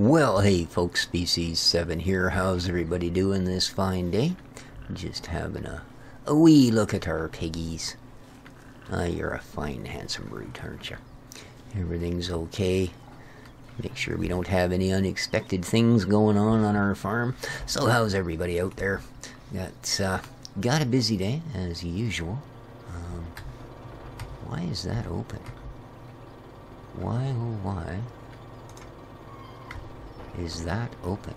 Well, hey folks, Species 7 here. How's everybody doing this fine day? Just having a wee look at our piggies. You're a fine, handsome brute, aren't you? Everything's okay. Make sure we don't have any unexpected things going on our farm. So how's everybody out there? Got a busy day, as usual. Why is that open? Why, oh why is that open?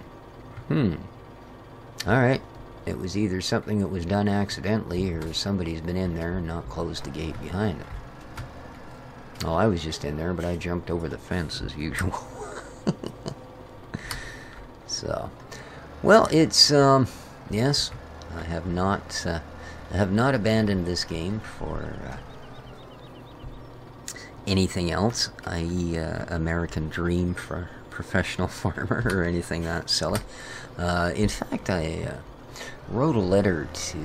Alright. It was either something that was done accidentally or somebody's been in there and not closed the gate behind it. Oh, I was just in there, but I jumped over the fence as usual. So, well, it's, yes, I have not abandoned this game for, anything else, i.e., American Dream for professional farmer or anything that silly. In fact, I wrote a letter to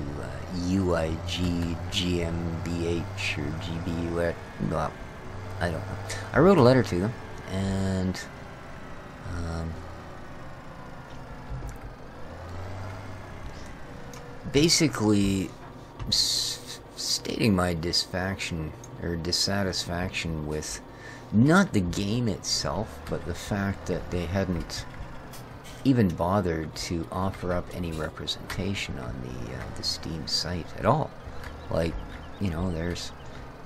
UIG, GmbH, or GBU, well, I don't know. I wrote a letter to them, and basically stating my dissatisfaction with not the game itself, but the fact that they hadn't even bothered to offer up any representation on the Steam site at all. Like, you know, there's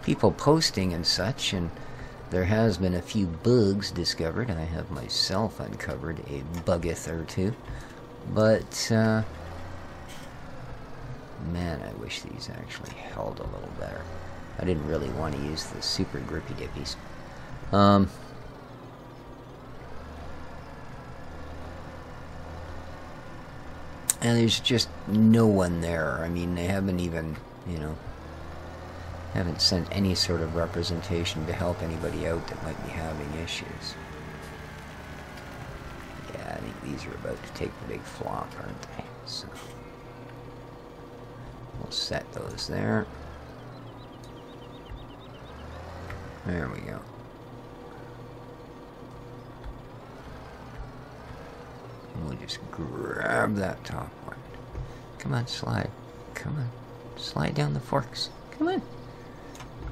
people posting and such, and there has been a few bugs discovered. I have myself uncovered a buggeth or two, but man, I wish these actually held a little better. I didn't really want to use the super grippy dippies. And there's just no one there. I mean, they haven't even, you know, haven't sent any sort of representation to help anybody out that might be having issues. Yeah, I think these are about to take the big flop, aren't they? So we'll set those there. There we go. And we'll just grab that top one. Come on, slide. Come on. Slide down the forks. Come on.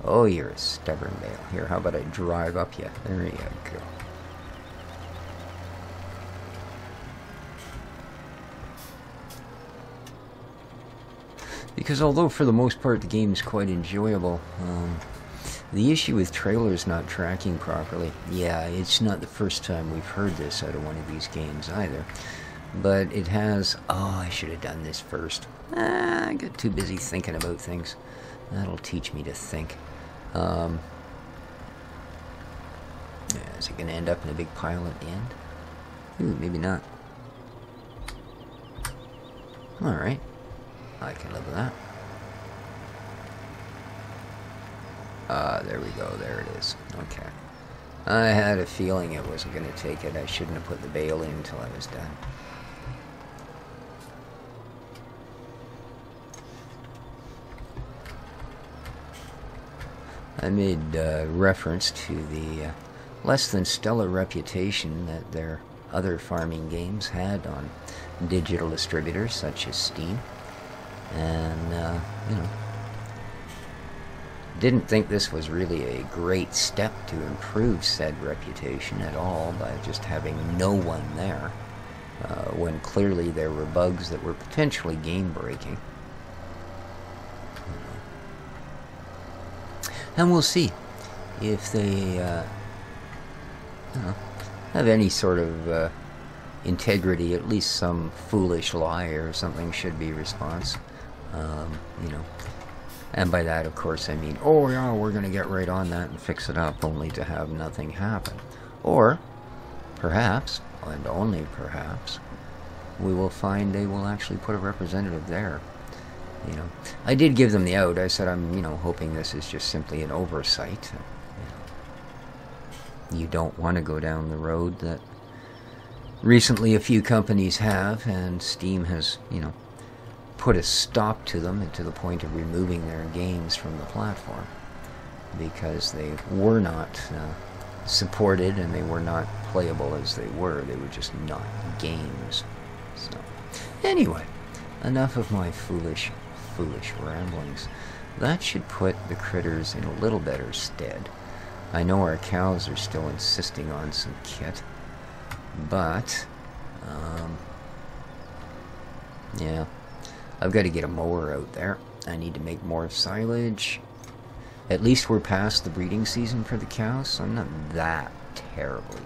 Oh, you're a stubborn bale. Here, how about I drive up you? There you go. Because although for the most part the game is quite enjoyable, the issue with trailers not tracking properly, yeah, it's not the first time we've heard this out of one of these games either. But it has, oh, I should have done this first. I got too busy thinking about things. That'll teach me to think. Yeah, is it going to end up in a big pile at the end? Ooh, maybe not. Alright. I can live with that. There we go. There it is. Okay. I had a feeling it wasn't going to take it. I shouldn't have put the bale in until I was done. I made reference to the less than stellar reputation that their other farming games had on digital distributors such as Steam. And, you know, didn't think this was really a great step to improve said reputation at all by just having no one there, when clearly there were bugs that were potentially game-breaking. And we'll see if they, you know, have any sort of integrity. At least some foolish lie or something should be response. You know, and by that, of course, I mean, oh yeah, we're going to get right on that and fix it up, only to have nothing happen. Or, perhaps, and only perhaps, we will find they will actually put a representative there. You know, I did give them the out. I said I'm, you know, hoping this is just simply an oversight. You know, you don't want to go down the road that recently a few companies have, and Steam has, you know, put a stop to them to the point of removing their games from the platform because they were not supported and they were not playable as they were. They were just not games. So, anyway, enough of my foolish ramblings. That should put the critters in a little better stead. I know our cows are still insisting on some kit, but, yeah, I've got to get a mower out there. I need to make more silage. At least we're past the breeding season for the cows, so I'm not that terribly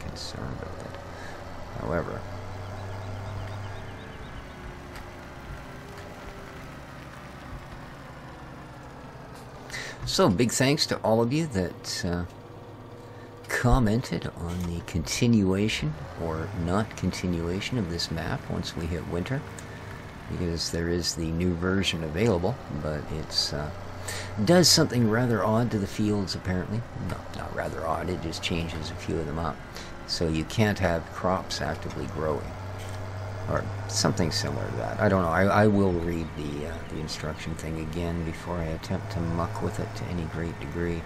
concerned with it. However, so big thanks to all of you that commented on the continuation or not continuation of this map once we hit winter, because there is the new version available, but it's does something rather odd to the fields apparently. No, not rather odd, it just changes a few of them up. So you can't have crops actively growing, or something similar to that. I don't know. I will read the instruction thing again before I attempt to muck with it to any great degree.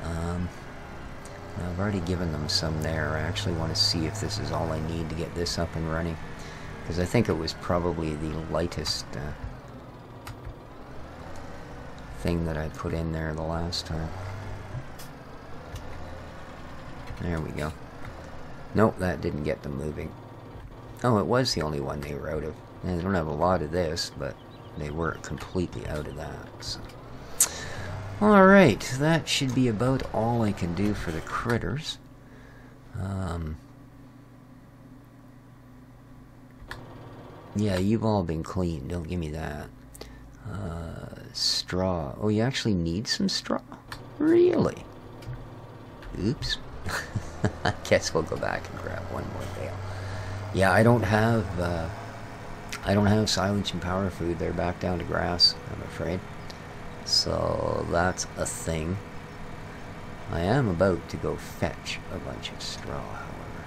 I've already given them some there. I actually want to see if this is all I need to get this up and running, because I think it was probably the lightest thing that I put in there the last time. There we go. Nope, that didn't get them moving. Oh, it was the only one they were out of. And they don't have a lot of this, but they were completely out of that. So. Alright, that should be about all I can do for the critters. Yeah, you've all been clean. Don't give me that. Straw. Oh, you actually need some straw? Really? Oops. I guess we'll go back and grab one more bale. Yeah, I don't have silage and power food. They're back down to grass, I'm afraid. So that's a thing. I am about to go fetch a bunch of straw, however.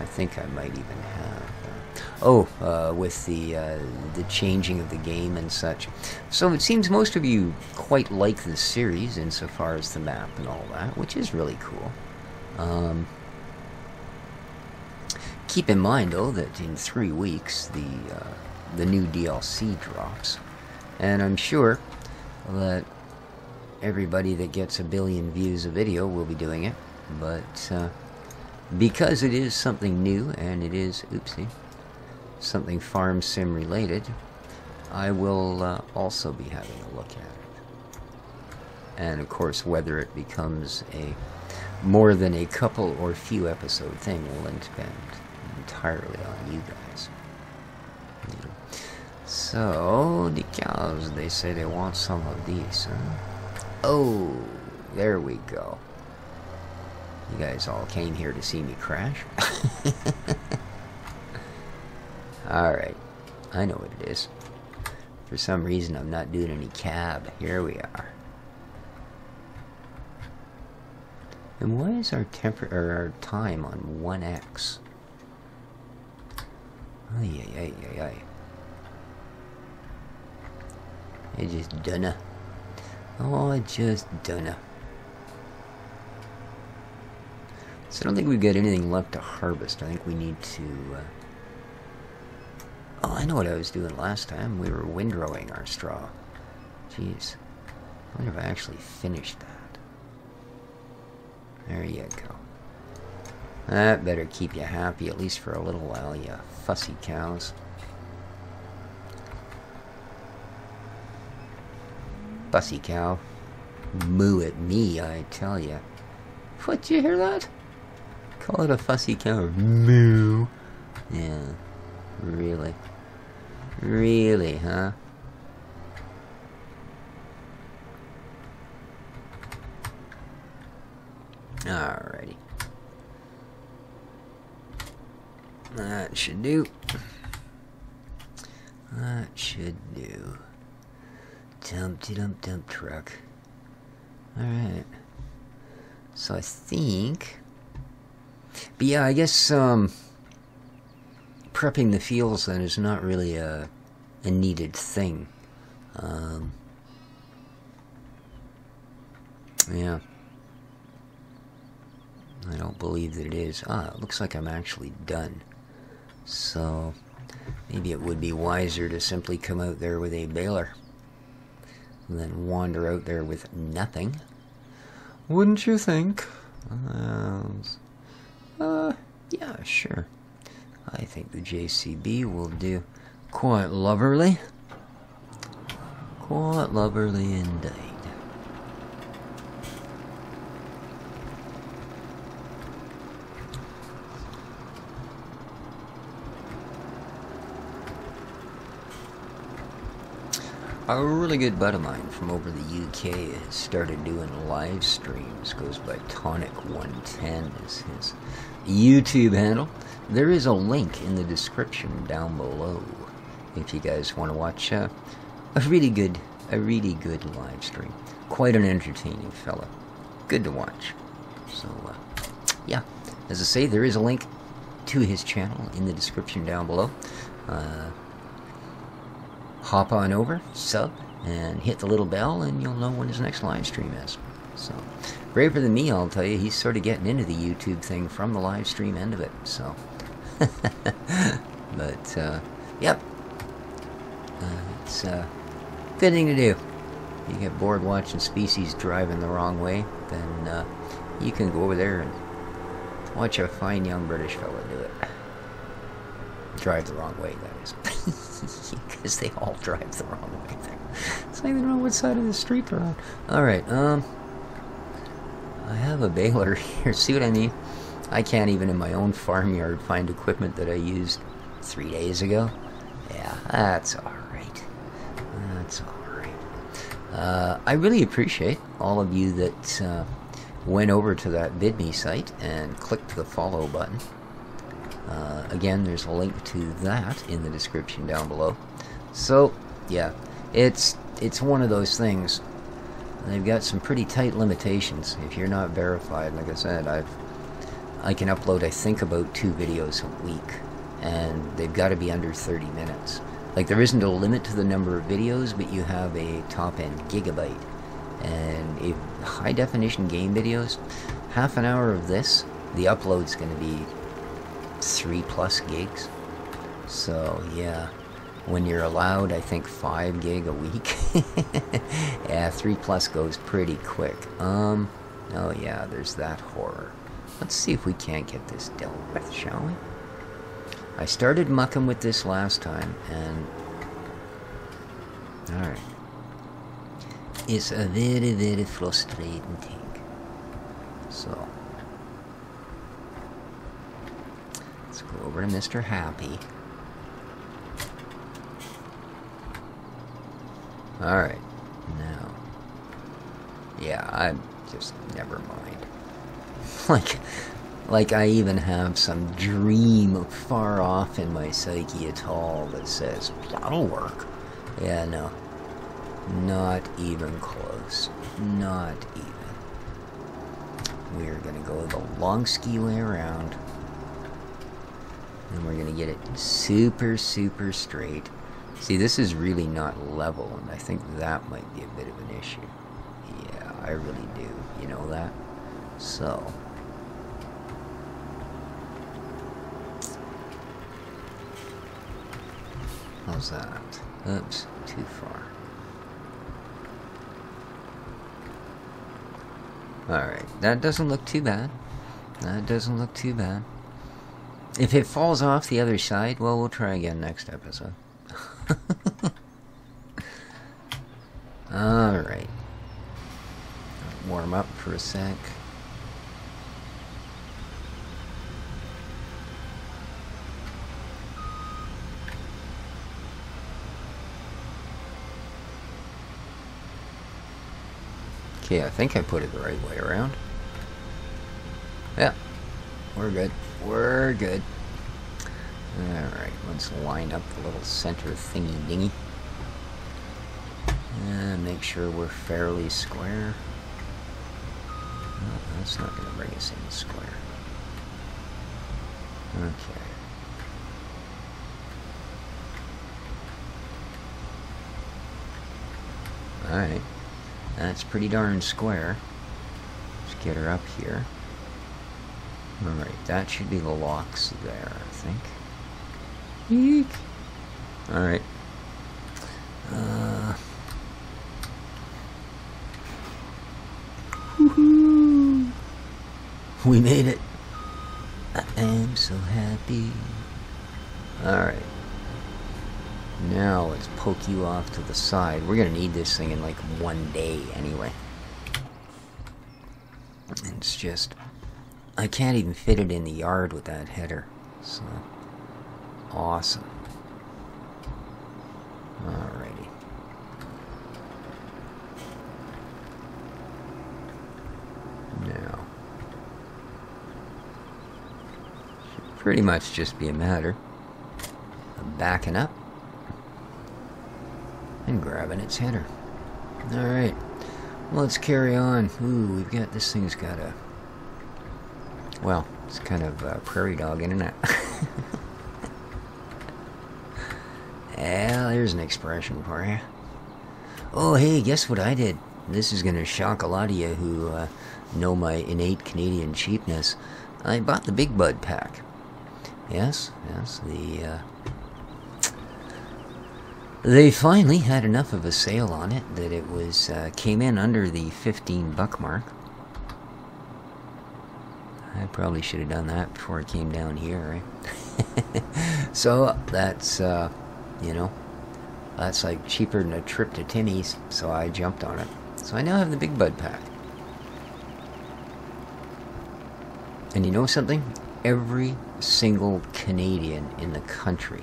I think I might even have... with the changing of the game and such. So it seems most of you quite like this series insofar as the map and all that, which is really cool. Keep in mind, though, that in 3 weeks the new DLC drops, and I'm sure that everybody that gets 1 billion views a video will be doing it, but because it is something new and it is, oopsie, something farm sim related, I will also be having a look at it. And of course, whether it becomes a more than a couple or few episode thing will depend entirely on you guys. Yeah. So, the cows, they say they want some of these, huh? Oh, there we go. You guys all came here to see me crash? Alright, I know what it is. For some reason I'm not doing any cab. Here we are. And why is our our time on 1x? Ay, ay, ay, ay. I just dunno. Oh, I just dunno. So I don't think we've got anything left to harvest. I think we need to... Oh, I know what I was doing last time. We were windrowing our straw. Jeez. I wonder if I actually finished that. There you go. That better keep you happy, at least for a little while, you fussy cows. Fussy cow. Moo at me, I tell ya. What, did you hear that? Call it a fussy cow. Moo. Yeah. Really? Really, huh? Alrighty. That should do. That should do. Dump truck. Alright. So I think... But yeah, I guess, prepping the fields then is not really a needed thing. Yeah. I don't believe that it is. Ah, it looks like I'm actually done. So maybe it would be wiser to simply come out there with a baler than wander out there with nothing. Wouldn't you think? Yeah, sure. I think the JCB will do quite loverly. Quite loverly indeed. A really good bud of mine from over the UK has started doing live streams. Goes by Tonic110 is his YouTube handle. There is a link in the description down below if you guys want to watch a really good live stream. Quite an entertaining fella. Good to watch. So yeah, as I say, there is a link to his channel in the description down below. Hop on over, sub, and hit the little bell, and you'll know when his next live stream is. So, braver than me, I'll tell you. He's sort of getting into the YouTube thing from the live stream end of it. So, but yep, it's a good thing to do. You get bored watching species driving the wrong way, then you can go over there and watch a fine young British fella do it. Drive the wrong way, that is. Because they all drive the wrong way there. It's not even know what side of the street they're on. Alright, I have a baler here. See what I mean? I can't even in my own farmyard find equipment that I used 3 days ago. Yeah, that's alright. That's alright. I really appreciate all of you that went over to that VidMe site and clicked the follow button. Again, there's a link to that in the description down below. So, yeah, it's one of those things. They've got some pretty tight limitations. If you're not verified, like I said, I can upload, I think, about 2 videos a week, and they've got to be under 30 minutes. Like, there isn't a limit to the number of videos, but you have a top-end gigabyte. And if high-definition game videos, half an hour of this, the upload's going to be 3+ gigs. So yeah, when you're allowed, I think 5 gig a week. Yeah, 3+ goes pretty quick. Oh yeah, there's that horror. Let's see if we can't get this dealt with, shall we? I started mucking with this last time, and alright, it's a very, very frustrating thing. So go over to Mr. Happy. Alright, now. Yeah, I'm just, never mind. Like I even have some dream far off in my psyche at all that says, that'll work. Yeah, no. Not even close. Not even. We're gonna go the long ski way around. And we're going to get it super, super straight. See, this is really not level, and I think that might be a bit of an issue. Yeah, I really do. You know that? So. How's that? Oops, too far. Alright, that doesn't look too bad. That doesn't look too bad. If it falls off the other side, well, we'll try again next episode. Alright. Warm up for a sec. Okay, I think I put it the right way around. Yeah, we're good. We're good. Alright, let's line up the little center thingy-dingy. And make sure we're fairly square. Oh, that's not going to bring us in square. Okay. Alright. That's pretty darn square. Let's get her up here. Alright, that should be the locks there, I think. Eek! Alright. Woohoo! We made it! I am so happy. Alright. Now let's poke you off to the side. We're gonna need this thing in like 1 day anyway. It's just... I can't even fit it in the yard with that header. So... awesome. Alrighty. Now... should pretty much just be a matter of backing up and grabbing its header. Alright. Let's carry on. Ooh, we've got... this thing's got a... well, it's kind of a prairie dog, isn't it? Yeah, there's an expression for you. Oh, hey, guess what I did? This is going to shock a lot of you who know my innate Canadian cheapness. I bought the Big Bud pack. Yes, they finally had enough of a sale on it that it was came in under the $15 mark. I probably should have done that before it came down here, right? So that's you know, that's like cheaper than a trip to Timmy's, so I jumped on it. So I now have the Big Bud pack. And you know something? Every single Canadian in the country,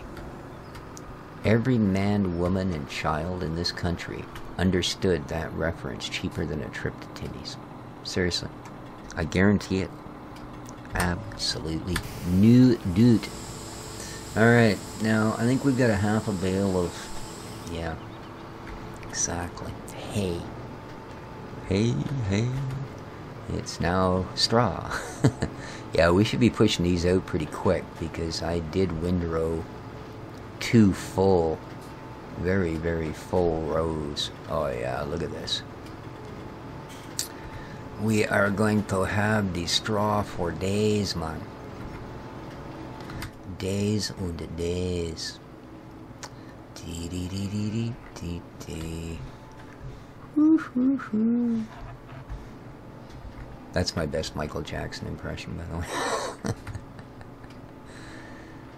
every man, woman, and child in this country understood that reference, cheaper than a trip to Timmy's. Seriously. I guarantee it. Absolutely. New dude. Alright, now I think we've got a half a bale of... yeah. Exactly. Hay. Hay. It's now straw. Yeah, we should be pushing these out pretty quick because I did windrow 2 full, very, very full rows. Oh yeah, look at this. We are going to have the straw for days, man. Days und days. Dee dee dee dee dee dee dee. Woo hoo hoo. That's my best Michael Jackson impression, by the way.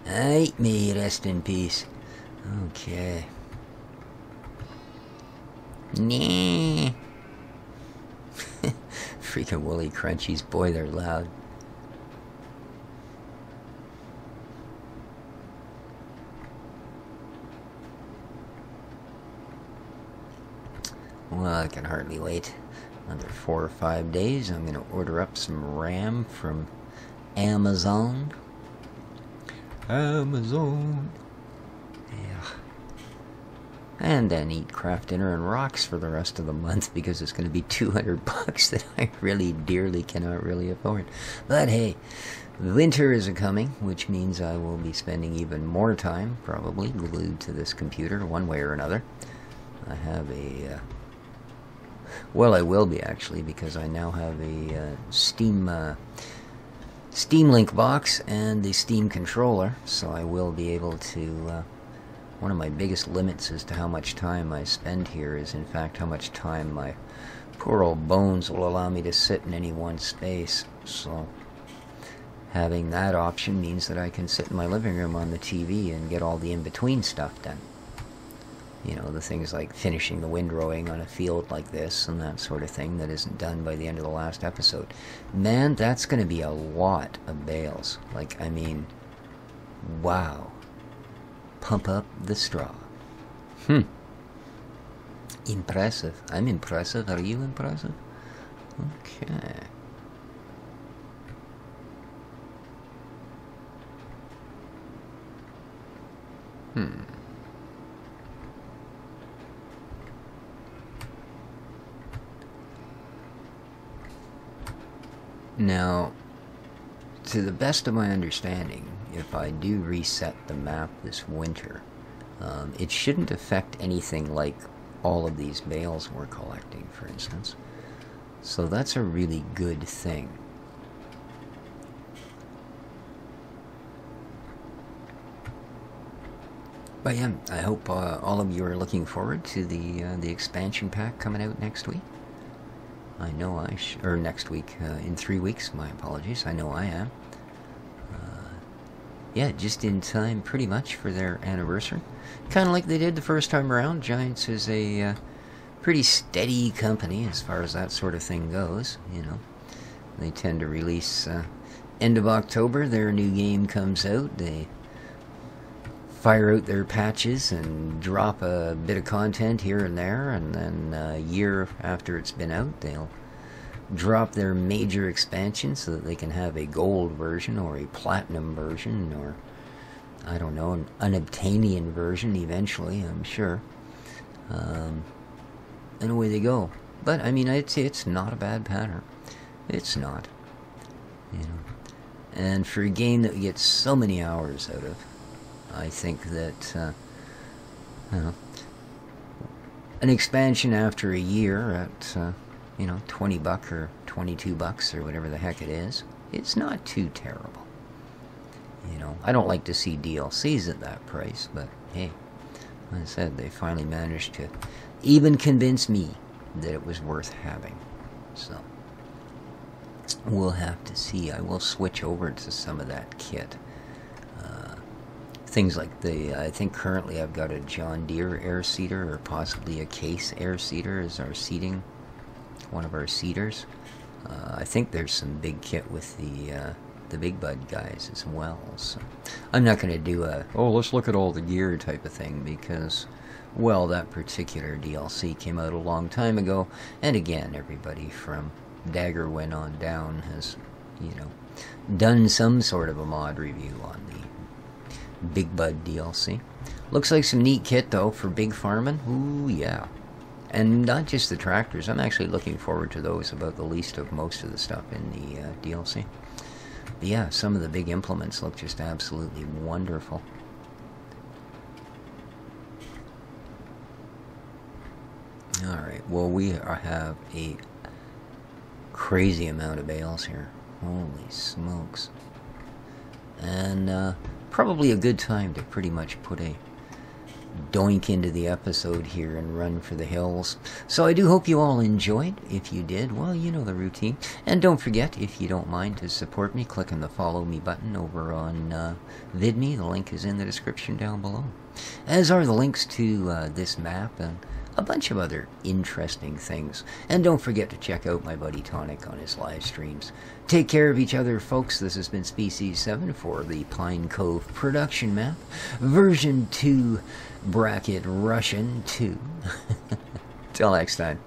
Aight, me, rest in peace. Okay. Nah. Freaking woolly crunchies, boy, they're loud. Well, I can hardly wait. Another 4 or 5 days, I'm going to order up some RAM from Amazon. Amazon. Yeah. And then eat craft dinner and rocks for the rest of the month because it's going to be $200 that I really dearly cannot really afford. But hey, winter is a-coming, which means I will be spending even more time, probably, glued to this computer one way or another. I have a... well, I will be, actually, because I now have a Steam Link box and the Steam controller, so I will be able to... one of my biggest limits as to how much time I spend here is, in fact, how much time my poor old bones will allow me to sit in any one space. So, having that option means that I can sit in my living room on the TV and get all the in-between stuff done. You know, the things like finishing the windrowing on a field like this and that sort of thing that isn't done by the end of the last episode. Man, that's going to be a lot of bales. Like, I mean, wow. Pump up the straw. Impressive. I'm impressive. Are you impressive? Okay. Now, to the best of my understanding, if I do reset the map this winter, it shouldn't affect anything like all of these bales we're collecting, for instance. So that's a really good thing. But yeah, I hope all of you are looking forward to the expansion pack coming out next week. I know or next week, in 3 weeks, my apologies. I know I am. Yeah, just in time pretty much for their anniversary. Kind of like they did the first time around. Giants is a pretty steady company as far as that sort of thing goes, you know. They tend to release end of October, their new game comes out. They fire out their patches and drop a bit of content here and there, and then a year after it's been out, they'll drop their major expansion so that they can have a gold version or a platinum version or, I don't know, an unobtainium version eventually, I'm sure. And away they go. But, I mean, I'd say it's not a bad pattern. It's not. You know. And for a game that we get so many hours out of, I think that, you know, an expansion after a year at, you know, $20 or $22 or whatever the heck it is, it's not too terrible. You know, I don't like to see DLCs at that price, but hey, like I said, they finally managed to even convince me that it was worth having. So, we'll have to see. I will switch over to some of that kit. Things like I think currently I've got a John Deere air seeder or possibly a Case air seeder as our seating, one of our seeders. I think there's some big kit with the Big Bud guys as well. So I'm not going to do let's look at all the gear type of thing because, well, that particular DLC came out a long time ago, and again, everybody from Daggerwin on down has, you know, done some sort of a mod review on the Big Bud DLC. Looks like some neat kit though for big farming. Ooh yeah. And not just the tractors. I'm actually looking forward to those about the least of most of the stuff in the DLC. But yeah, some of the big implements look just absolutely wonderful. Alright, well we have a crazy amount of bales here. Holy smokes. And probably a good time to pretty much put a doink into the episode here and run for the hills. So I do hope you all enjoyed. If you did, well, you know the routine. And don't forget, if you don't mind to support me, click on the follow me button over on VidMe. The link is in the description down below. As are the links to this map and a bunch of other interesting things. And don't forget to check out my buddy Tonic on his live streams. Take care of each other, folks. This has been Species 7 for the Pine Cove production map. Version 2 bracket Russian 2. Till next time.